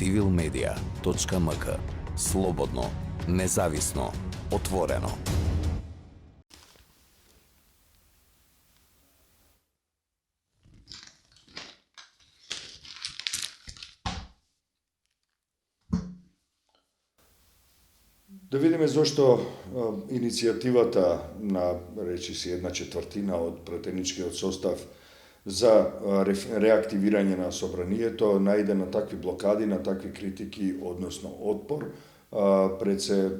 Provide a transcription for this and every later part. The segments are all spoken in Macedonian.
civilmedia.mk. Slobodno, nezavisno, otvoreno. Da vidíme zašto inicijativata na, reći si, 1/4 od preteničkého sostav za reaktiviranje na sobranijeto najde na takvi blokadi, na takvi kritiki, odnosno otpor. Predse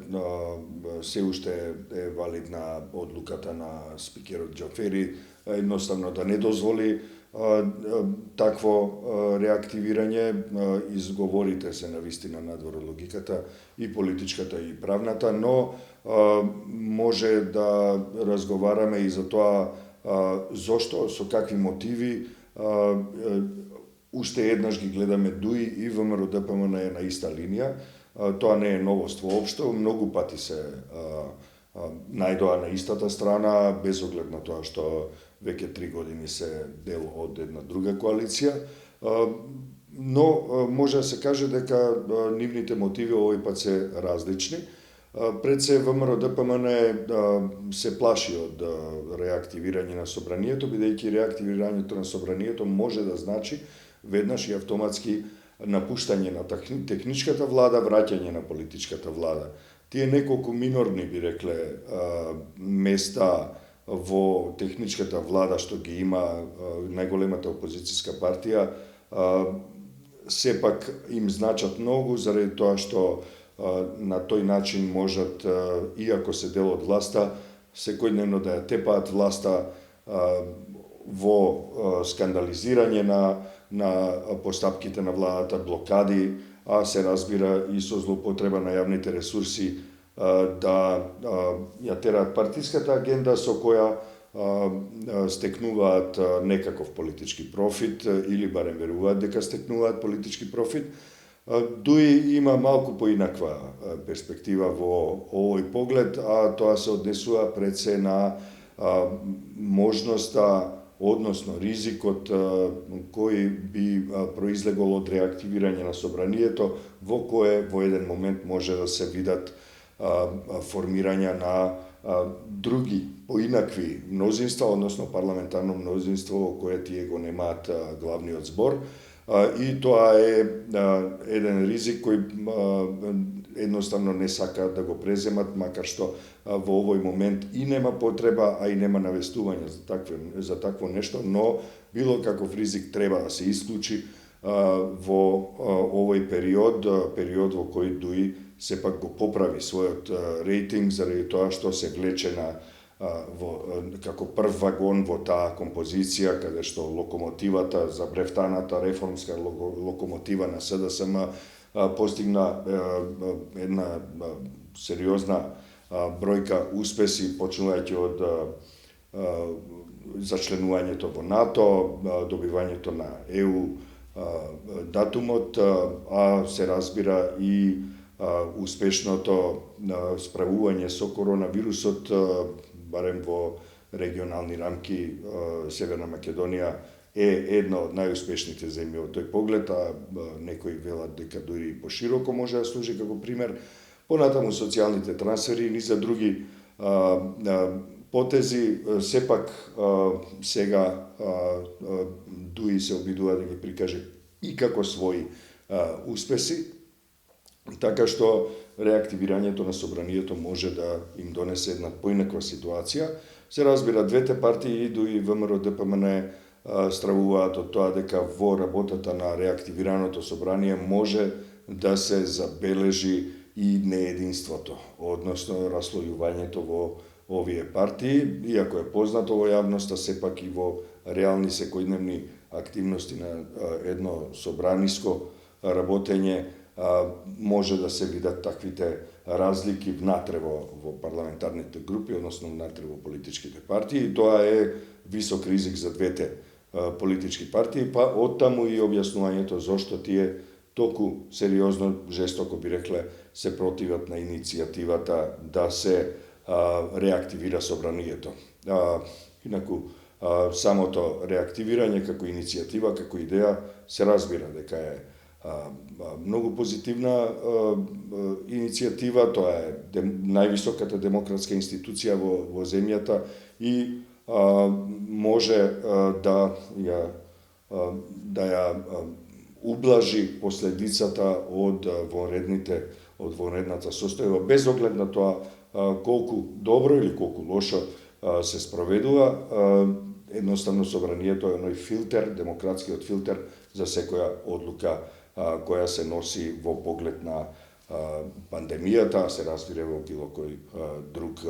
se ušte je validna odlukata na spikeru Džaferi, jednostavno da ne dozvoli takvo reaktiviranje, izgovorite se na vistina nadvora logikata i političkata i pravnata, no može da razgovarame i za to zašto, so kakvi motivi, ušte jednažgi gledame DUI i ВМРО ДПМН je na ista linija. To ne je novost uopšte, mnogo pati se najdoa na istata strana, bez ogled na to što veke 3 godine se del od jedna druga koalicija. No, može da se kaže дека nivните motivi ovoj pad se različni. Predse ВМРО ДПМН se plaši od reaktiviranja na собранието, бидејќи реактивирањето на собранието може да значи веднаш и автоматски напуштање на техничката влада, враќање на политичката влада. Тие неколку минорни, би рекле, места во техничката влада што ги има најголемата опозицијска партија, сепак им значат многу, заради тоа што на тој начин можат, иако се дел од власта, секојдневно да ја тепаат власта во скандализирање на постапките на владата, блокади, а се разбира и со злоупотреба на јавните ресурси да ја тераат партиската агенда со која стекнуваат некаков политички профит или барем веруваат дека стекнуваат политички профит. ДУИ има малку поинаква перспектива во овој поглед, а тоа се однесува пред се на можноста, односно ризикот кој би произлегол од реактивирање на собранието, во кое во еден момент може да се видат формирања на други поинакви мнозинства, односно парламентарно мнозинство во кое тие го немаат главниот збор. И тоа е еден ризик кој едноставно не сакаат да го преземат, макар што во овој момент и нема потреба, а и нема навестување за такво нешто, но било каков ризик треба да се исклучи во овој период во кој ДУИ сепак го поправи својот рейтинг заради тоа што се влече како прв вагон во таа композиција, каде што локомотивата, забрефтаната реформска локомотива на СДСМ постигна една сериозна бројка успеси, почнувајќи од зачленувањето во НАТО, добивањето на ЕУ датумот, а се разбира и успешното справување со коронавирусот, барем во регионални рамки. Северна Македонија е една од најуспешните земји во тој поглед, а некои велат дека дури и пошироко може да служи како пример. Понатаму социјалните трансфери и низа други потези, сепак сега ДУИ се обидува да ги прикаже и како своји успеси, така што реактивирањето на собранието може да им донесе една поинаква ситуација. Се разбира, двете партии, ДУИ и ВМРО ДПМН, стравуваат од тоа дека во работата на реактивираното собрание може да се забележи и неединството, односно раслојувањето во овие партии, иако е познато во јавноста, сепак и во реални секојдневни активности на едно собраниско работење може да се видат таквите разлики внатре во парламентарните групи, односно внатре во политичките партии. И тоа е висок ризик за двете политички партии, па оттаму и објаснувањето зошто тие толку сериозно, жестоко би рекле, се противат на иницијативата да се реактивира собранието. Инаку, самото реактивирање како иницијатива, како идеја, се разбира дека е Многу позитивна иницијатива, тоа е највисоката демократска институција во земјата и може да ја ублажи последицата од вонредната состојба, без оглед на тоа колку добро или колку лошо се спроведува. Едноставно собранието е оној филтер, демократскиот филтер за секоја одлука која се носи во поглед на пандемијата, се разбира во било кој друг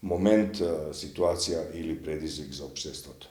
момент, ситуација или предизвик за општеството.